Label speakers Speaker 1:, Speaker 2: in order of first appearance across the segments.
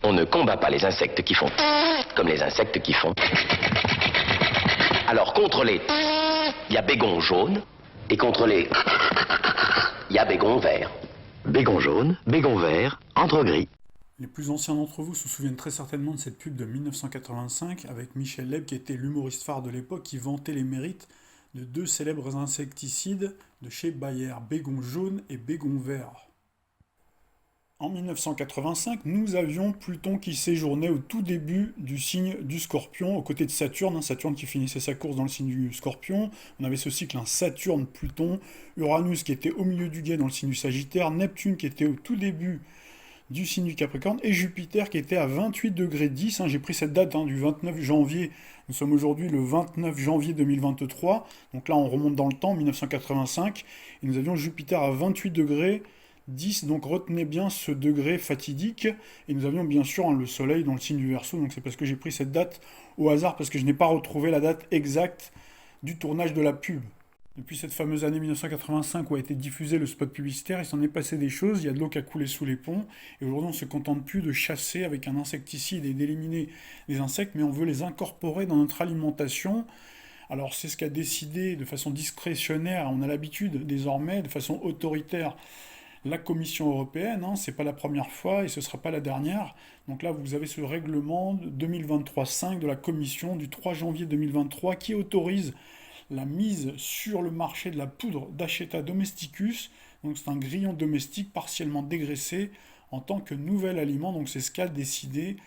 Speaker 1: On ne combat pas les insectes qui font comme les insectes qui font. Alors contre les il y a bégon jaune et contre les il y a bégon vert. Bégon jaune, bégon vert, entre gris.
Speaker 2: Les plus anciens d'entre vous se souviennent très certainement de cette pub de 1985 avec Michel Leb qui était l'humoriste phare de l'époque qui vantait les mérites de deux célèbres insecticides de chez Bayer, bégon jaune et bégon vert. En 1985, nous avions Pluton qui séjournait au tout début du signe du Scorpion, aux côtés de Saturne, Saturne qui finissait sa course dans le signe du Scorpion. On avait ce cycle, Saturne-Pluton, Uranus qui était au milieu du guet dans le signe du Sagittaire, Neptune qui était au tout début du signe du Capricorne, et Jupiter qui était à 28 degrés 10. J'ai pris cette date du 29 janvier, nous sommes aujourd'hui le 29 janvier 2023, donc là on remonte dans le temps, 1985, et nous avions Jupiter à 28 degrés 10, donc retenez bien ce degré fatidique, et nous avions bien sûr le soleil dans le signe du Verseau, donc c'est parce que j'ai pris cette date au hasard, parce que je n'ai pas retrouvé la date exacte du tournage de la pub. Depuis cette fameuse année 1985 où a été diffusé le spot publicitaire, il s'en est passé des choses, il y a de l'eau qui a coulé sous les ponts, et aujourd'hui on ne se contente plus de chasser avec un insecticide et d'éliminer les insectes, mais on veut les incorporer dans notre alimentation. Alors c'est ce qu'a décidé de façon discrétionnaire, on a l'habitude désormais, de façon autoritaire, la Commission européenne, c'est pas la première fois et ce sera pas la dernière. Donc là, vous avez ce règlement 2023-5 de la Commission du 3 janvier 2023 qui autorise la mise sur le marché de la poudre d'Acheta domesticus. Donc c'est un grillon domestique partiellement dégraissé en tant que nouvel aliment. Donc c'est ce qu'a décidé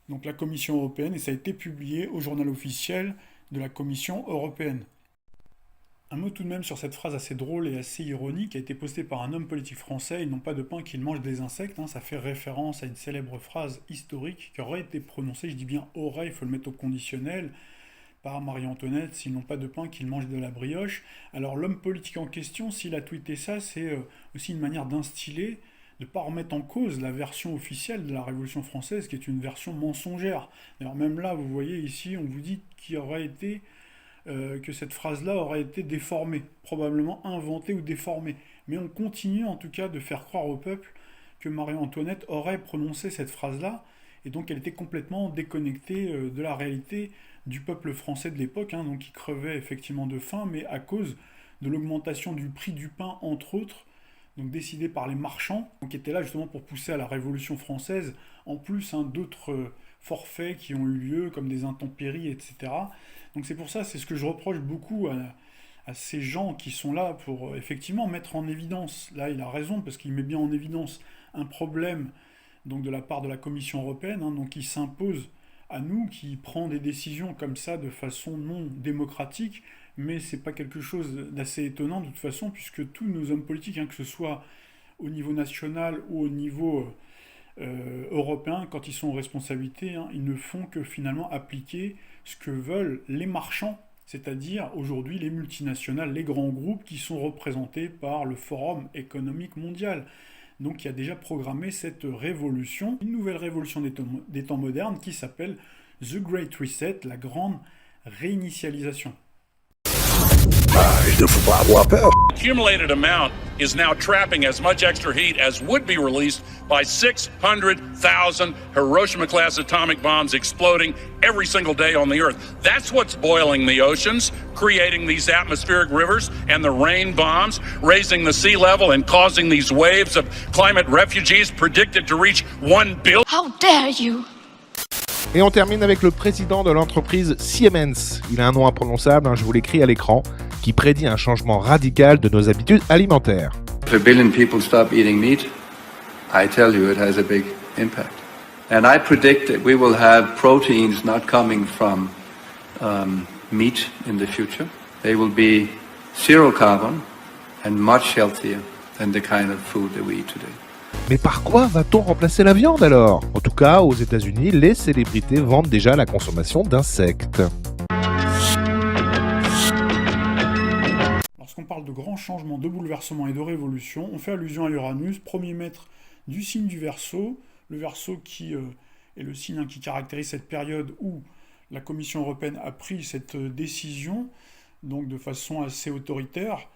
Speaker 2: donc, la Commission européenne et ça a été publié au journal officiel de la Commission européenne. Un mot tout de même sur cette phrase assez drôle et assez ironique qui a été postée par un homme politique français, ils n'ont pas de pain qu'ils mangent des insectes, ça fait référence à une célèbre phrase historique qui aurait été prononcée, je dis bien aurait, il faut le mettre au conditionnel, par Marie-Antoinette, s'ils n'ont pas de pain qu'ils mangent de la brioche. Alors l'homme politique en question, s'il a tweeté ça, c'est aussi une manière d'instiller, de ne pas remettre en cause la version officielle de la Révolution française, qui est une version mensongère. D'ailleurs même là, vous voyez ici, on vous dit qu'il aurait été... que cette phrase-là aurait été déformée, probablement inventée ou déformée. Mais on continue en tout cas de faire croire au peuple que Marie-Antoinette aurait prononcé cette phrase-là, et donc elle était complètement déconnectée de la réalité du peuple français de l'époque, donc qui crevait effectivement de faim, mais à cause de l'augmentation du prix du pain, entre autres, donc décidée par les marchands, qui étaient là justement pour pousser à la Révolution française, en plus d'autres forfaits qui ont eu lieu, comme des intempéries, etc. Donc c'est pour ça, c'est ce que je reproche beaucoup à ces gens qui sont là pour effectivement mettre en évidence, là il a raison, parce qu'il met bien en évidence un problème donc, de la part de la Commission européenne, donc qui s'impose à nous, qui prend des décisions comme ça de façon non démocratique, mais c'est pas quelque chose d'assez étonnant de toute façon, puisque tous nos hommes politiques, que ce soit au niveau national ou au niveau européen, quand ils sont en responsabilité, ils ne font que finalement appliquer ce que veulent les marchands, c'est-à-dire aujourd'hui les multinationales, les grands groupes qui sont représentés par le Forum économique mondial. Donc qui a déjà programmé cette révolution, une nouvelle révolution des temps modernes qui s'appelle The Great Reset, la grande réinitialisation.
Speaker 3: Il ne faut pas avoir peur.
Speaker 4: Accumulated amount is now trapping as much extra heat as would be released by 600,000 Hiroshima-class atomic bombs exploding every single day on the Earth. That's what's boiling the oceans, creating these atmospheric rivers and the rain bombs, raising the sea level and causing these waves of climate refugees predicted to reach 1 billion.
Speaker 5: How dare you!
Speaker 3: Et on termine avec le président de l'entreprise Siemens. Il a un nom imprononçable, je vous l'écris à l'écran, qui prédit un changement radical de nos habitudes alimentaires.
Speaker 6: If 1 billion people stop eating meat, I tell you it has a big impact. And I predict that we will have proteins not coming from meat in the future. They will be zero carbon and much healthier than the kind of food that we eat today.
Speaker 3: Mais par quoi va-t-on remplacer la viande alors ? En tout cas, aux États-Unis, les célébrités vendent déjà la consommation d'insectes.
Speaker 2: Lorsqu'on parle de grands changements, de bouleversements et de révolutions, on fait allusion à Uranus, premier maître du signe du Verseau, le Verseau qui est le signe qui caractérise cette période où la Commission européenne a pris cette décision, donc de façon assez autoritaire.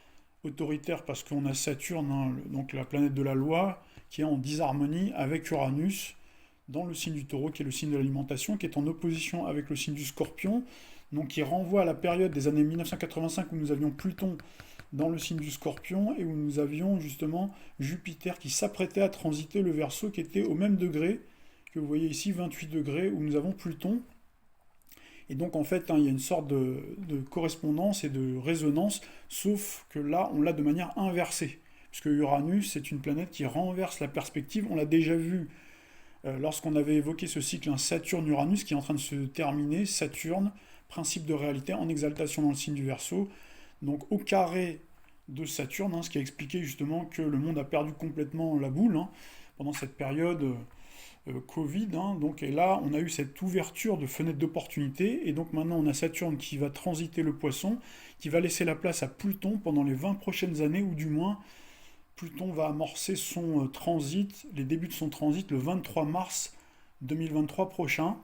Speaker 2: Autoritaire parce qu'on a Saturne, donc la planète de la loi, qui est en disharmonie avec Uranus, dans le signe du Taureau, qui est le signe de l'alimentation, qui est en opposition avec le signe du Scorpion, donc qui renvoie à la période des années 1985 où nous avions Pluton dans le signe du Scorpion et où nous avions justement Jupiter qui s'apprêtait à transiter le Verseau, qui était au même degré que vous voyez ici, 28 degrés, où nous avons Pluton. Et donc en fait, il y a une sorte de correspondance et de résonance, sauf que là, on l'a de manière inversée. Puisque Uranus, c'est une planète qui renverse la perspective. On l'a déjà vu lorsqu'on avait évoqué ce cycle Saturne-Uranus qui est en train de se terminer. Saturne, principe de réalité en exaltation dans le signe du Verseau. Donc au carré de Saturne, ce qui a expliqué justement que le monde a perdu complètement la boule pendant cette période Covid. Donc, et là, on a eu cette ouverture de fenêtre d'opportunité. Et donc maintenant, on a Saturne qui va transiter le Poisson, qui va laisser la place à Pluton pendant les 20 prochaines années, ou du moins, Pluton va amorcer son transit, les débuts de son transit, le 23 mars 2023 prochain,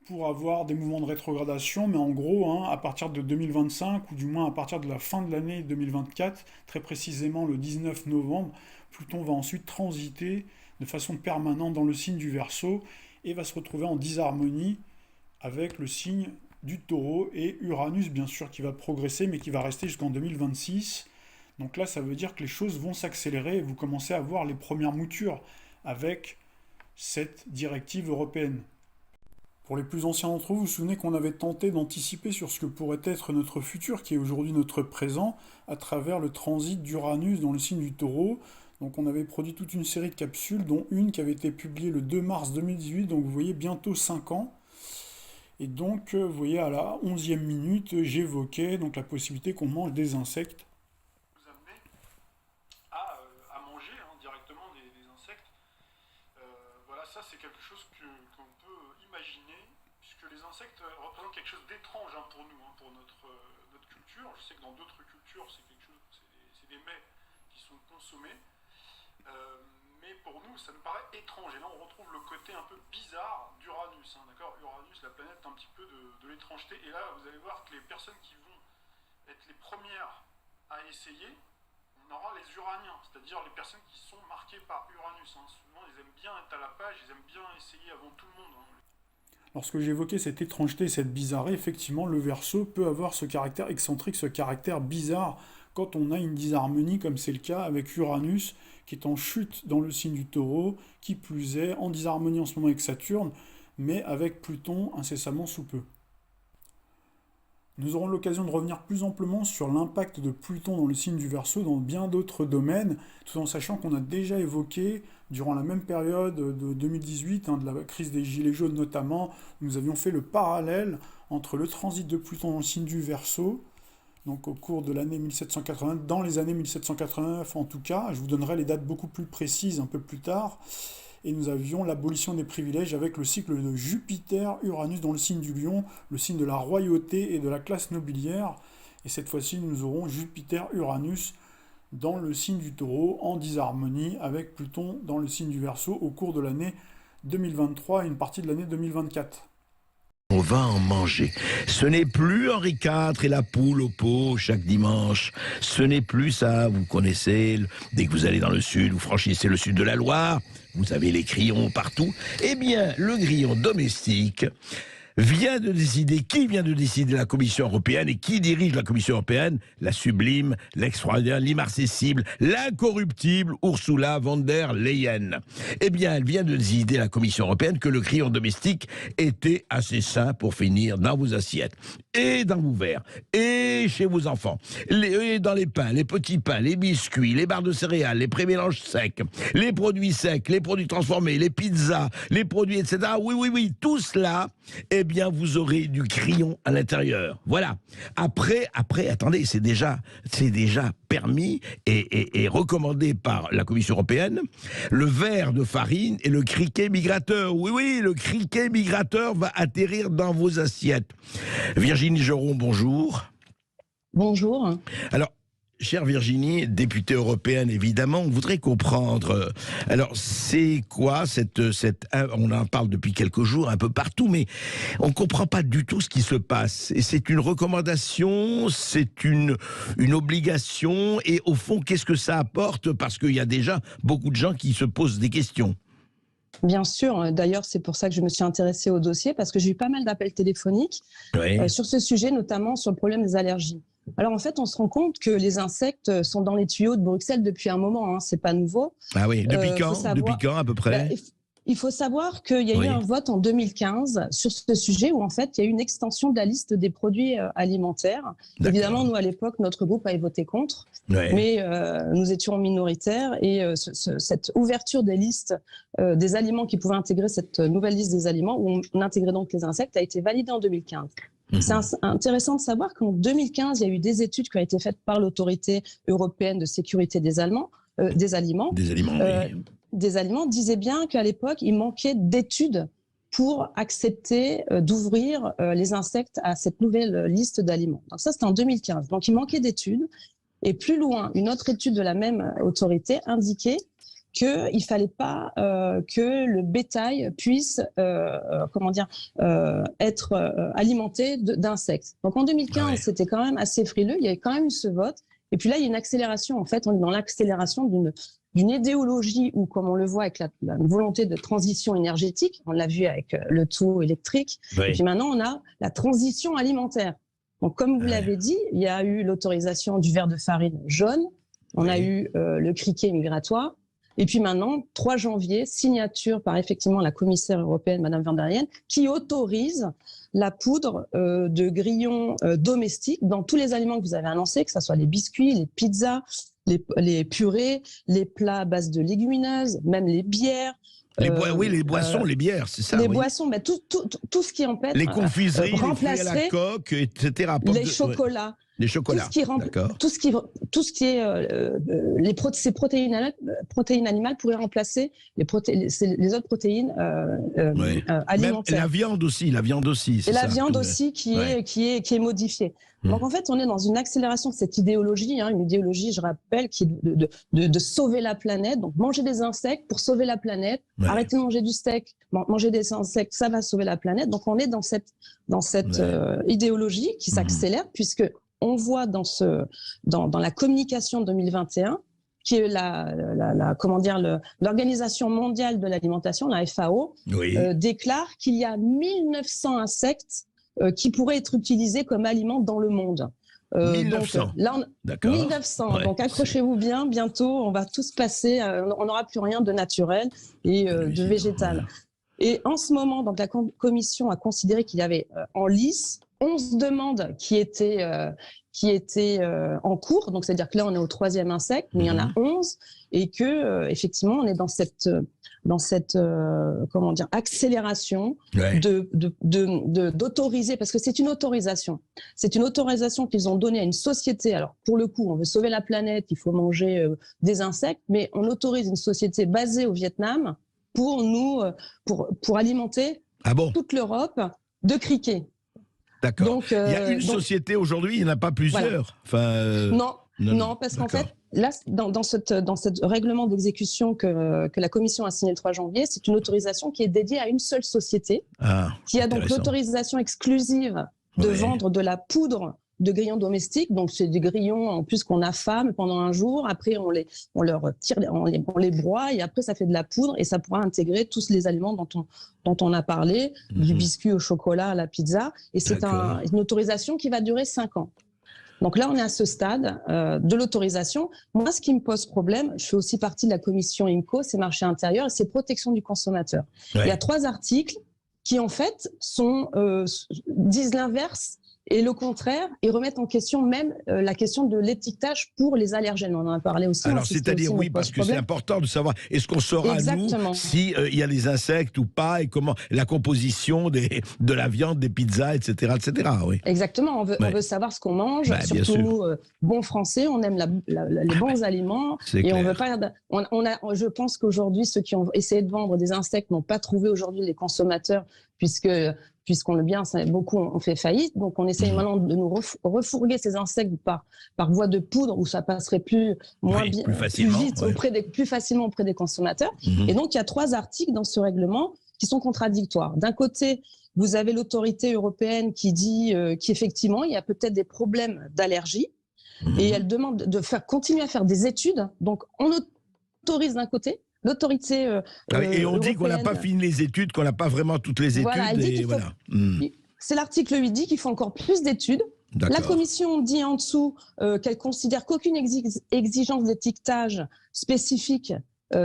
Speaker 2: pour avoir des mouvements de rétrogradation, mais en gros, à partir de 2025, ou du moins à partir de la fin de l'année 2024, très précisément le 19 novembre, Pluton va ensuite transiter de façon permanente dans le signe du Verseau et va se retrouver en disharmonie avec le signe du Taureau et Uranus, bien sûr, qui va progresser, mais qui va rester jusqu'en 2026. Donc là, ça veut dire que les choses vont s'accélérer et vous commencez à voir les premières moutures avec cette directive européenne. Pour les plus anciens d'entre vous, vous vous souvenez qu'on avait tenté d'anticiper sur ce que pourrait être notre futur, qui est aujourd'hui notre présent, à travers le transit d'Uranus dans le signe du Taureau. Donc on avait produit toute une série de capsules, dont une qui avait été publiée le 2 mars 2018, donc vous voyez bientôt 5 ans. Et donc vous voyez à la 11e minute, j'évoquais donc la possibilité qu'on mange des insectes. Vous amenez à manger directement des insectes. Voilà, ça c'est quelque chose qu'on peut imaginer, puisque les insectes représentent quelque chose d'étrange pour nous, pour notre culture. Je sais que dans d'autres cultures, c'est des mets qui sont consommés. Mais pour nous, ça nous paraît étrange. Et là, on retrouve le côté un peu bizarre d'Uranus. D'accord, Uranus, la planète un petit peu de l'étrangeté. Et là, vous allez voir que les personnes qui vont être les premières à essayer, on aura les Uraniens, c'est-à-dire les personnes qui sont marquées par Uranus. Souvent, ils aiment bien être à la page, ils aiment bien essayer avant tout le monde. Lorsque j'évoquais cette étrangeté, cette bizarrerie, effectivement, le Verseau peut avoir ce caractère excentrique, ce caractère bizarre, quand on a une disharmonie, comme c'est le cas avec Uranus, qui est en chute dans le signe du Taureau, qui plus est en disharmonie en ce moment avec Saturne, mais avec Pluton incessamment sous peu. Nous aurons l'occasion de revenir plus amplement sur l'impact de Pluton dans le signe du Verseau dans bien d'autres domaines, tout en sachant qu'on a déjà évoqué, durant la même période de 2018, de la crise des Gilets jaunes notamment, nous avions fait le parallèle entre le transit de Pluton dans le signe du Verseau, donc au cours de l'année 1780, dans les années 1789 en tout cas, je vous donnerai les dates beaucoup plus précises un peu plus tard, et nous avions l'abolition des privilèges avec le cycle de Jupiter-Uranus dans le signe du Lion, le signe de la royauté et de la classe nobiliaire, et cette fois-ci nous aurons Jupiter-Uranus dans le signe du Taureau, en disharmonie avec Pluton dans le signe du Verseau au cours de l'année 2023 et une partie de l'année 2024.
Speaker 5: On va en manger. Ce n'est plus Henri IV et la poule au pot chaque dimanche. Ce n'est plus ça, vous connaissez, dès que vous allez dans le sud, vous franchissez le sud de la Loire, vous avez les grillons partout. Eh bien, le grillon domestique vient de décider, qui vient de décider? La Commission européenne. Et qui dirige la Commission européenne? La sublime, l'extraordinaire, l'immarcessible, l'incorruptible Ursula von der Leyen. Eh bien, elle vient de décider, la Commission européenne, que le grillon domestique était assez sain pour finir dans vos assiettes, et dans vos verres, et chez vos enfants, et dans les pains, les petits pains, les biscuits, les barres de céréales, les prémélanges secs, les produits secs, les produits transformés, les pizzas, les produits, etc. Oui, tout cela, eh bien, vous aurez du grillon à l'intérieur. Voilà. Après, attendez, c'est déjà permis et recommandé par la Commission européenne. Le verre de farine et le criquet migrateur. Oui, le criquet migrateur va atterrir dans vos assiettes. Virginie Geron, bonjour.
Speaker 7: Bonjour.
Speaker 5: Alors, chère Virginie, députée européenne évidemment, on voudrait comprendre, alors c'est quoi on en parle depuis quelques jours un peu partout, mais on ne comprend pas du tout ce qui se passe. Et c'est une recommandation, c'est une obligation, et au fond, qu'est-ce que ça apporte? Parce qu'il y a déjà beaucoup de gens qui se posent des questions.
Speaker 7: Bien sûr, d'ailleurs, c'est pour ça que je me suis intéressée au dossier, parce que j'ai eu pas mal d'appels téléphoniques sur ce sujet, notamment sur le problème des allergies. Alors en fait, on se rend compte que les insectes sont dans les tuyaux de Bruxelles depuis un moment, hein, c'est pas nouveau.
Speaker 5: Ah oui, depuis quand à peu près?
Speaker 7: Il faut savoir qu'il y a eu un vote en 2015 sur ce sujet où en fait il y a eu une extension de la liste des produits alimentaires. Évidemment, nous à l'époque, notre groupe avait voté contre, mais nous étions minoritaires et cette ouverture des listes des aliments qui pouvaient intégrer cette nouvelle liste des aliments où on intégrait donc les insectes a été validée en 2015. C'est intéressant de savoir qu'en 2015, il y a eu des études qui ont été faites par l'autorité européenne de sécurité des aliments. Des aliments disaient bien qu'à l'époque, il manquait d'études pour accepter d'ouvrir les insectes à cette nouvelle liste d'aliments. Donc ça, c'était en 2015. Donc il manquait d'études. Et plus loin, une autre étude de la même autorité indiquait qu'il ne fallait pas que le bétail puisse être alimenté d'insectes. Donc en 2015, c'était quand même assez frileux. Il y avait quand même eu ce vote. Et puis là, il y a une accélération. En fait, on est dans l'accélération d'une idéologie où, comme on le voit avec la volonté de transition énergétique, on l'a vu avec le tout électrique, et puis maintenant on a la transition alimentaire. Donc comme vous l'avez dit, il y a eu l'autorisation du verre de farine jaune, on a eu le criquet migratoire, et puis maintenant, 3 janvier, signature par effectivement la commissaire européenne, Madame von der Leyen, qui autorise la poudre de grillons domestiques dans tous les aliments que vous avez annoncés, que ce soit les biscuits, les pizzas, les purées, les plats à base de légumineuses, même les bières.
Speaker 5: Les boissons, les bières, c'est ça.
Speaker 7: Les boissons, mais tout ce qui empêche.
Speaker 5: Les confiseries, les fruits à la coque, etc.
Speaker 7: Les chocolats.
Speaker 5: Les chocolats.
Speaker 7: Tout ce qui est ces protéines animales pourraient remplacer les autres protéines alimentaires.
Speaker 5: Même la viande aussi.
Speaker 7: Et la viande aussi qui est modifiée. Donc en fait, on est dans une accélération de cette idéologie, une idéologie, je rappelle, qui est de sauver la planète. Donc manger des insectes pour sauver la planète. Arrêter de manger du steak, manger des insectes, ça va sauver la planète. Donc on est dans cette idéologie qui s'accélère puisque on voit dans la communication 2021, qui est l'Organisation mondiale de l'alimentation, la FAO, déclare qu'il y a 1900 insectes qui pourraient être utilisés comme aliments dans le monde.
Speaker 5: 1900.
Speaker 7: Donc, là, 1900. Donc accrochez-vous bien, bientôt on va tous passer, on n'aura plus rien de naturel et de végétal. Et en ce moment, donc, la commission a considéré qu'il y avait en lice 11 demandes qui étaient en cours. Donc, c'est-à-dire que là, on est au 3e insecte, mais il y en a 11 et que, effectivement, on est dans cette accélération d'autoriser, parce que c'est une autorisation. C'est une autorisation qu'ils ont donnée à une société. Alors, pour le coup, on veut sauver la planète, il faut manger des insectes, mais on autorise une société basée au Vietnam pour alimenter toute l'Europe de criquets.
Speaker 5: D'accord. Donc, il y a une société aujourd'hui, il n'y en a pas plusieurs.
Speaker 7: Voilà. Non, parce qu'en fait, là, dans ce règlement d'exécution que la Commission a signé le 3 janvier, c'est une autorisation qui est dédiée à une seule société, qui a donc l'autorisation exclusive de vendre de la poudre de grillons domestiques. Donc, c'est des grillons en plus qu'on affame pendant un jour. Après, on les broie et après, ça fait de la poudre et ça pourra intégrer tous les aliments dont on a parlé, du biscuit au chocolat à la pizza. Et c'est une autorisation qui va durer 5 ans. Donc là, on est à ce stade de l'autorisation. Moi, ce qui me pose problème, je fais aussi partie de la commission IMCO, c'est marché intérieur et c'est protection du consommateur. Il y a 3 articles qui, en fait, disent l'inverse et le contraire, et remettent en question même la question de l'étiquetage pour les allergènes. On en a parlé aussi.
Speaker 5: Alors, c'est-à-dire, parce que c'est important de savoir, est-ce qu'on saura, nous, s'il y a des insectes ou pas, et comment la composition de la viande, des pizzas, etc. Oui.
Speaker 7: Exactement, on veut savoir ce qu'on mange, surtout nous, bons Français, on aime les bons aliments, et clair. On veut pas... je pense qu'aujourd'hui, ceux qui ont essayé de vendre des insectes n'ont pas trouvé aujourd'hui les consommateurs, puisqu'on le bien, beaucoup ont fait faillite. Donc, on essaye maintenant de nous refourguer ces insectes par voie de poudre où ça passerait plus facilement auprès des consommateurs. Et donc, il y a 3 articles dans ce règlement qui sont contradictoires. D'un côté, vous avez l'autorité européenne qui dit qu'effectivement, il y a peut-être des problèmes d'allergie et elle demande de continuer à faire des études. Donc, on autorise d'un côté, L'autorité
Speaker 5: et on dit qu'on n'a
Speaker 7: européenne-
Speaker 5: pas fini les études, qu'on n'a pas vraiment toutes les études.
Speaker 7: Voilà, elle dit qu'il faut- C'est l'article 8 dit qu'il faut encore plus d'études. La
Speaker 5: D'accord.
Speaker 7: commission dit en dessous qu'elle considère qu'aucune exigence d'étiquetage spécifique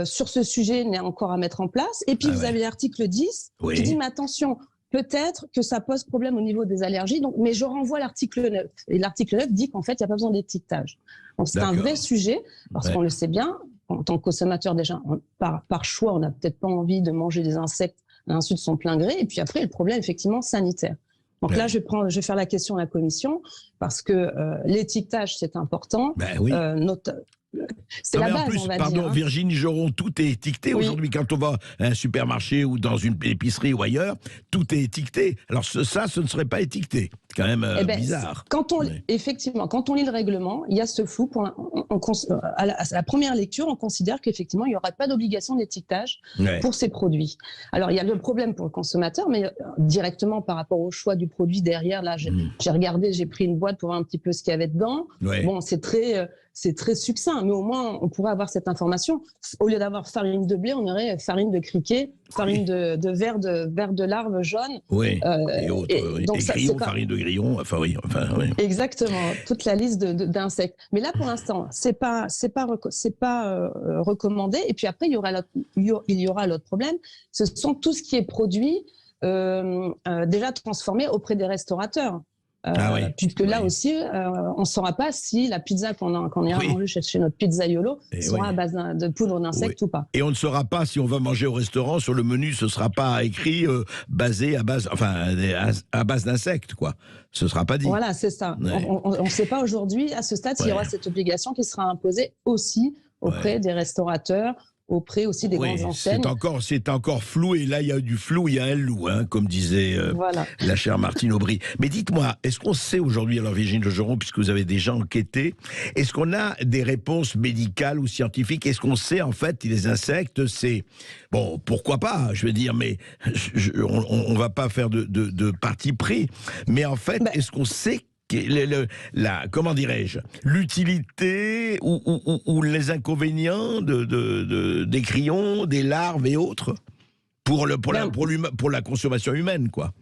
Speaker 7: sur ce sujet n'est encore à mettre en place. Et puis vous avez l'article 10
Speaker 5: Oui.
Speaker 7: qui dit mais attention, peut-être que ça pose problème au niveau des allergies, donc, mais je renvoie à l'article 9. Et l'article 9 dit qu'en fait, il n'y a pas besoin d'étiquetage. Donc c'est un
Speaker 5: D'accord.
Speaker 7: vrai sujet, parce qu'on le sait bien, en tant que consommateur déjà, par choix, on n'a peut-être pas envie de manger des insectes à l'insu de son plein gré. Et puis après, le problème, effectivement, sanitaire. Donc là, je vais faire la question à la commission, parce que l'étiquetage, c'est important.
Speaker 5: Ben oui.
Speaker 7: C'est
Speaker 5: Non,
Speaker 7: la
Speaker 5: mais en
Speaker 7: base,
Speaker 5: plus,
Speaker 7: on va
Speaker 5: pardon,
Speaker 7: dire.
Speaker 5: Virginie Joron, tout est étiqueté aujourd'hui. Quand on va à un supermarché ou dans une épicerie ou ailleurs, tout est étiqueté. Alors ça, ce ne serait pas étiqueté. C'est quand même bizarre.
Speaker 7: Effectivement, quand on lit le règlement, il y a ce flou. À la première lecture, on considère qu'effectivement, il n'y aura pas d'obligation d'étiquetage pour ces produits. Alors, il y a le problème pour le consommateur, mais directement par rapport au choix du produit derrière, là, j'ai regardé, j'ai pris une boîte pour voir un petit peu ce qu'il y avait dedans. Bon, c'est très succinct, mais au moins, on pourrait avoir cette information. Au lieu d'avoir farine de blé, on aurait farine de criquet, farine de verre de larve jaune.
Speaker 5: Et autres.
Speaker 7: Donc,
Speaker 5: grillons, farine de grillon. Oui.
Speaker 7: Exactement, toute la liste d'insectes. Mais là, pour l'instant, c'est pas recommandé. Et puis après, il y aura l'autre problème. Ce sont tout ce qui est produit déjà transformé auprès des restaurateurs. Puisque là aussi, on ne saura pas si la pizza qu'on ira manger chez notre pizzaiolo sera à base de poudre d'insectes ou pas.
Speaker 5: Et on ne saura pas si on va manger au restaurant, sur le menu, ce ne sera pas écrit à base d'insectes, quoi. Ce ne sera pas dit.
Speaker 7: Voilà, c'est ça. On ne sait pas aujourd'hui, à ce stade, s'il y aura cette obligation qui sera imposée aussi auprès des restaurateurs, auprès aussi des grandes enseignes.
Speaker 5: C'est encore flou, et là, il y a du flou, il y a un loup, comme disait la chère Martine Aubry. Mais dites-moi, est-ce qu'on sait aujourd'hui, alors Virginie Joron, puisque vous avez déjà enquêté, est-ce qu'on a des réponses médicales ou scientifiques? Est-ce qu'on sait, en fait, les insectes, c'est... Bon, pourquoi pas, je veux dire, mais on ne va pas faire de parti pris. Mais en fait, est-ce qu'on sait comment dirais-je, l'utilité ou les inconvénients des grillons, des larves et autres pour la consommation humaine, quoi.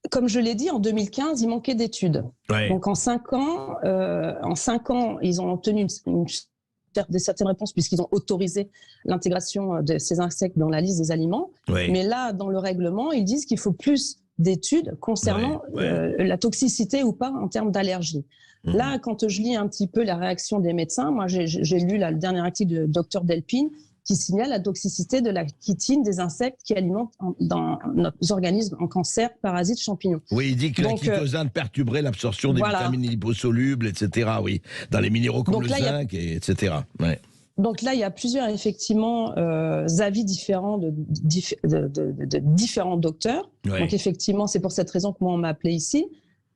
Speaker 7: Comme je l'ai dit, en 2015, il manquait d'études. Donc en 5 ans, ils ont obtenu certaines réponses puisqu'ils ont autorisé l'intégration de ces insectes dans la liste des aliments. Mais là, dans le règlement, ils disent qu'il faut plus d'études concernant la toxicité ou pas en termes d'allergie. Là, quand je lis un petit peu la réaction des médecins, moi j'ai lu le dernier article de Dr Delpine qui signale la toxicité de la chitine des insectes qui alimentent dans nos organismes en cancer, parasites, champignons.
Speaker 5: Oui, il dit que la chitosane perturberait l'absorption des vitamines liposolubles, etc. Oui, dans les minéraux comme le zinc, etc.
Speaker 7: Donc là, il y a plusieurs, effectivement, avis différents de différents docteurs. Donc effectivement, c'est pour cette raison que moi, on m'a appelé ici.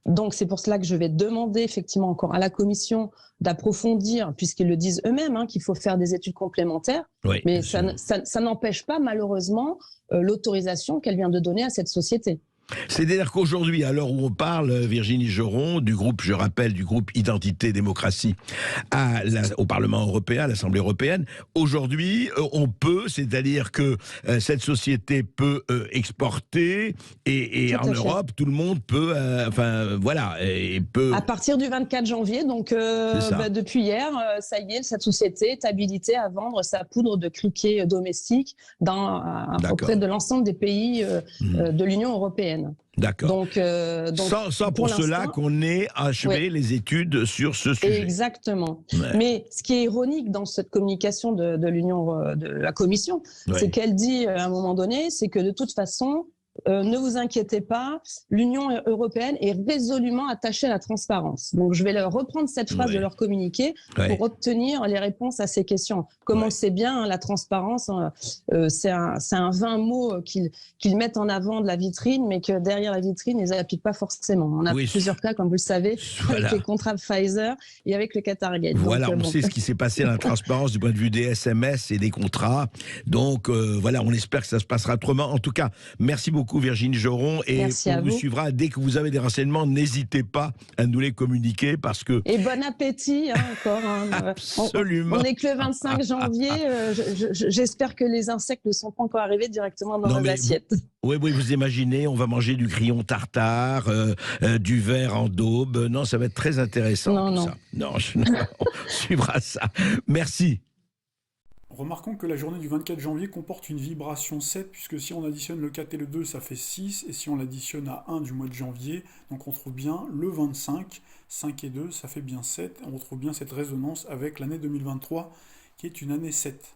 Speaker 7: Donc c'est pour cela que je vais demander effectivement encore à la commission d'approfondir, puisqu'ils le disent eux-mêmes, qu'il faut faire des études complémentaires. Mais ça n'empêche pas, malheureusement, l'autorisation qu'elle vient de donner à cette société.
Speaker 5: C'est-à-dire qu'aujourd'hui, à l'heure où on parle, Virginie Joron, du groupe, je rappelle, du groupe Identité et Démocratie au Parlement européen, à l'Assemblée européenne, aujourd'hui, on peut, c'est-à-dire que cette société peut exporter et en Europe, tout le monde peut, peut...
Speaker 7: À partir du 24 janvier, donc depuis hier, ça y est, cette société est habilitée à vendre sa poudre de criquet domestique auprès de l'ensemble des pays de l'Union européenne.
Speaker 5: D'accord.
Speaker 7: Donc,
Speaker 5: sans pour cela qu'on ait achevé les études sur ce sujet.
Speaker 7: Exactement. Mais ce qui est ironique dans cette communication de la Commission, c'est qu'elle dit à un moment donné, c'est que de toute façon, ne vous inquiétez pas, l'Union européenne est résolument attachée à la transparence. Donc, je vais reprendre cette phrase de leur communiqué pour obtenir les réponses à ces questions. Comme on le sait bien, la transparence, c'est un vain mot qu'ils mettent en avant de la vitrine, mais que derrière la vitrine, ils n'appliquent pas forcément. On a plusieurs cas, comme vous le savez, avec les contrats Pfizer et avec le Qatargate.
Speaker 5: Voilà, on sait ce qui s'est passé dans la transparence du point de vue des SMS et des contrats. Donc, on espère que ça se passera autrement. En tout cas, merci beaucoup. beaucoup Virginie Joron et on vous suivra dès que vous avez des renseignements, n'hésitez pas à nous les communiquer parce que...
Speaker 7: Et bon appétit encore.
Speaker 5: Absolument.
Speaker 7: On n'est que le 25 janvier, j'espère que les insectes ne sont pas encore arrivés directement dans nos assiettes.
Speaker 5: Oui, vous imaginez, on va manger du grillon tartare, du verre en daube, non, ça va être très intéressant. Ça. Non, on suivra ça. Merci.
Speaker 2: Remarquons que la journée du 24 janvier comporte une vibration 7, puisque si on additionne le 4 et le 2, ça fait 6, et si on l'additionne à 1 du mois de janvier, donc on trouve bien le 25, 5 et 2, ça fait bien 7, on retrouve bien cette résonance avec l'année 2023, qui est une année 7.